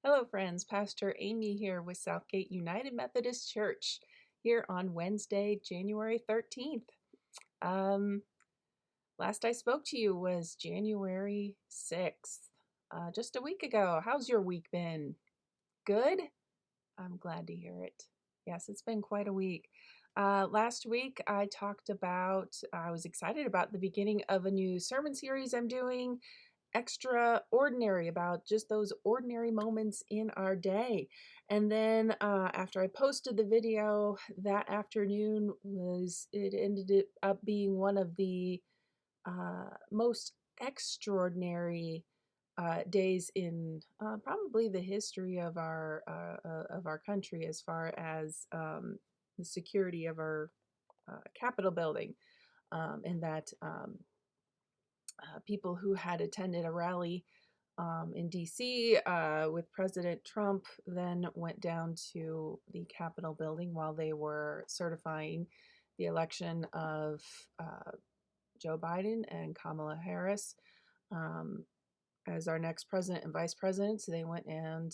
Hello, friends. Pastor Amy here with Southgate United Methodist Church here on Wednesday, January 13th. Um, Last I spoke to you was January 6th, just a week ago. How's your week been? Good? I'm glad to hear it. Yes, it's been quite a week. Last week, I was excited about the beginning of a new sermon series I'm doing, extraordinary, about just those ordinary moments in our day. And then after I posted the video that afternoon, it ended up being one of the most extraordinary days in probably the history of our country, as far as the security of our Capitol building, and that people who had attended a rally in DC with President Trump then went down to the Capitol building while they were certifying the election of Joe Biden and Kamala Harris as our next president and vice president. So they went and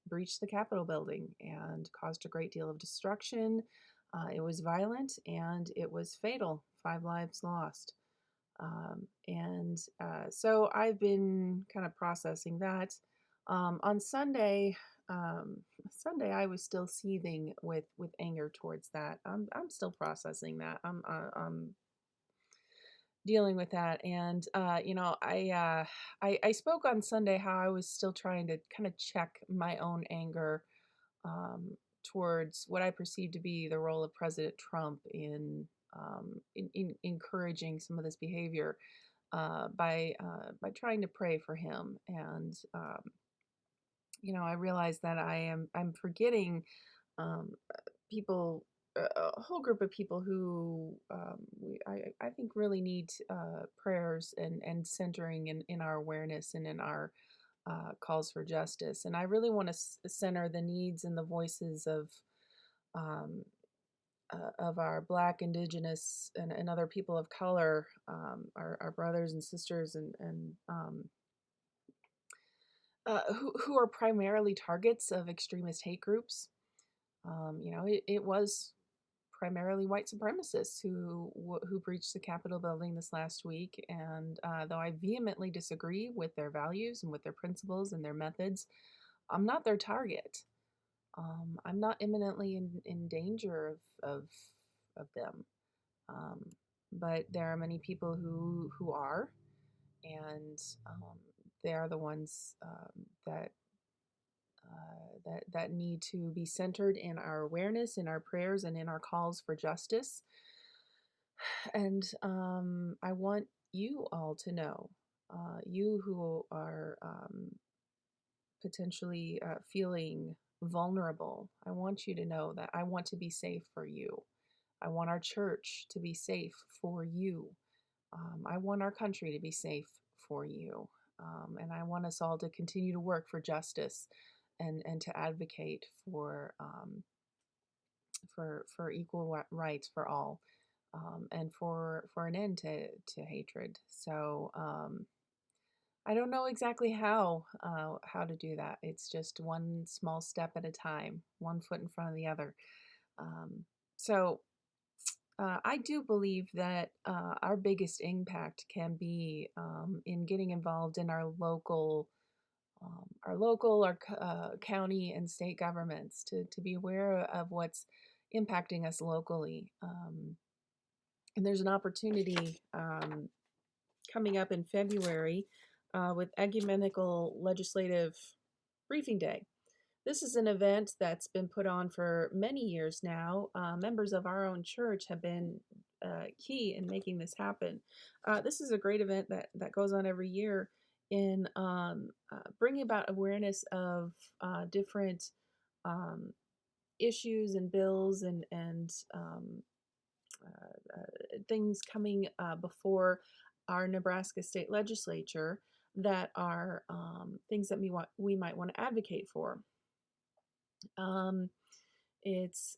breached the Capitol building and caused a great deal of destruction. It was violent and it was fatal. 5 lives lost. So I've been kind of processing that. On Sunday I was still seething with anger towards that. I'm still processing that. I'm dealing with that, and I spoke on Sunday how I was still trying to kind of check my own anger towards what I perceived to be the role of President Trump in encouraging some of this behavior by trying to pray for him. And I realized that I'm forgetting um, people, a whole group of people who I think really need prayers and centering in our awareness and in our calls for justice. And I really want to center the needs and the voices um, of our Black, Indigenous, and other people of color, our brothers and sisters, and who are primarily targets of extremist hate groups. It was primarily white supremacists who breached the Capitol building this last week. And though I vehemently disagree with their values and with their principles and their methods, I'm not their target. I'm not imminently in danger of them. Um, but there are many people who are, and they are the ones that need to be centered in our awareness, in our prayers, and in our calls for justice. And I want you all to know, you who are potentially feeling vulnerable, I want you to know that I want to be safe for you. I want our church to be safe for you. I want our country to be safe for you. And I want us all to continue to work for justice and to advocate for equal rights for all, and for an end to hatred. So I don't know exactly how to do that. It's just one small step at a time, one foot in front of the other. So I do believe that our biggest impact can be in getting involved in our county and state governments, to be aware of what's impacting us locally. And there's an opportunity coming up in February with Ecumenical Legislative Briefing Day. This is an event that's been put on for many years now. Members of our own church have been key in making this happen. This is a great event that goes on every year in bringing about awareness of different issues and bills and things coming before our Nebraska state legislature that are things that we might want to advocate for. It's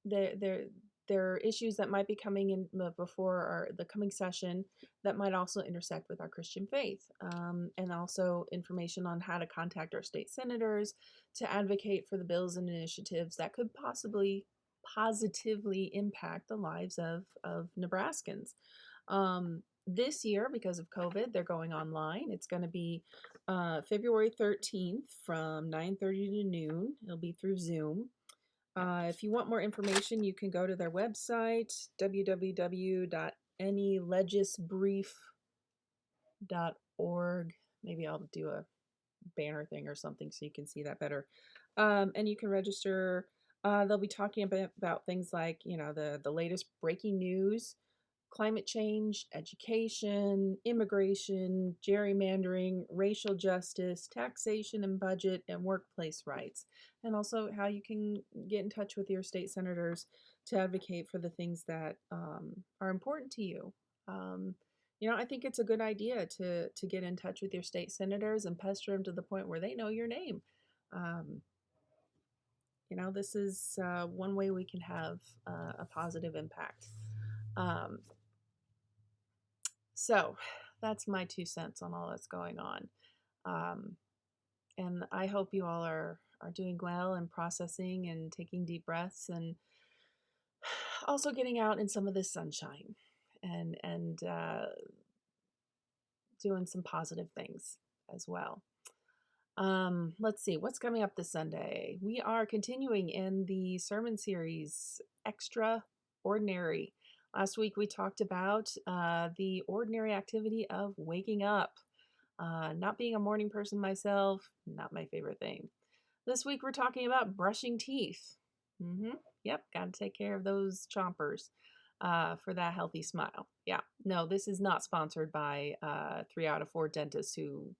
there there are issues that might be coming in before the coming session that might also intersect with our Christian faith, and also information on how to contact our state senators to advocate for the bills and initiatives that could possibly positively impact the lives of Nebraskans. This year, because of COVID, they're going online. It's going to be February 13th from 9:30 to noon. It'll be through Zoom. If you want more information, you can go to their website, www.anylegisbrief.org. Maybe I'll do a banner thing or something so you can see that better. And you can register. They'll be talking about things like, the latest breaking news, climate change, education, immigration, gerrymandering, racial justice, taxation and budget, and workplace rights. And also how you can get in touch with your state senators to advocate for the things that are important to you. I think it's a good idea to get in touch with your state senators and pester them to the point where they know your name. Um, this is one way we can have a positive impact. So that's my 2 cents on all that's going on. And I hope you all are doing well and processing and taking deep breaths and also getting out in some of this sunshine and doing some positive things as well. Let's see what's coming up this Sunday. We are continuing in the sermon series, Extraordinary. Last week we talked about the ordinary activity of waking up. Not being a morning person myself, not my favorite thing. This week we're talking about brushing teeth. Yep, got to take care of those chompers for that healthy smile. Yeah, no, this is not sponsored by 3 out of 4 dentists who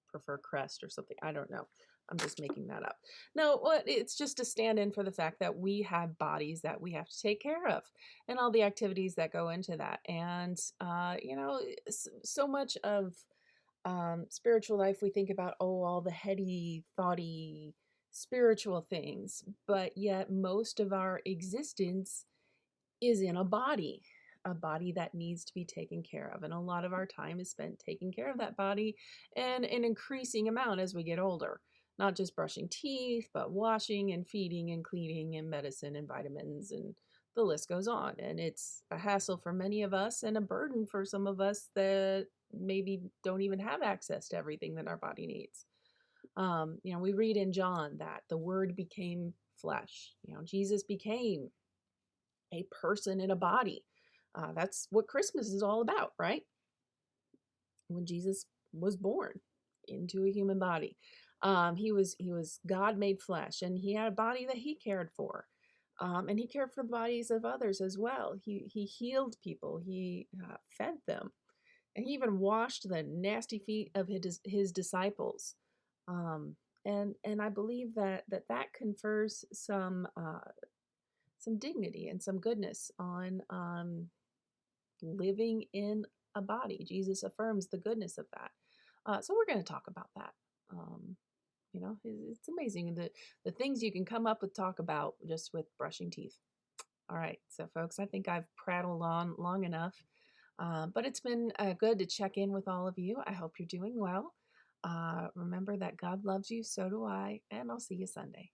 prefer Crest or something. I don't know. I'm just making that up. No, it's just a stand-in for the fact that we have bodies that we have to take care of and all the activities that go into that. And, so much of spiritual life, we think about, all the heady, thoughty, spiritual things, but yet most of our existence is in a body that needs to be taken care of. And a lot of our time is spent taking care of that body, and an increasing amount as we get older. Not just brushing teeth, but washing and feeding and cleaning and medicine and vitamins, and the list goes on. And it's a hassle for many of us and a burden for some of us that maybe don't even have access to everything that our body needs. We read in John that the Word became flesh. Jesus became a person in a body. That's what Christmas is all about, right? When Jesus was born into a human body, he was God made flesh, and he had a body that he cared for, and he cared for the bodies of others as well. He healed people, he fed them, and he even washed the nasty feet of his disciples. And I believe that confers some dignity and some goodness on living in a body. Jesus affirms the goodness of that. So we're going to talk about that. It's amazing the things you can come up with, talk about just with brushing teeth. All right, so folks, I think I've prattled on long enough, but it's been good to check in with all of you. I hope you're doing well. Remember that God loves you, so do I, and I'll see you Sunday.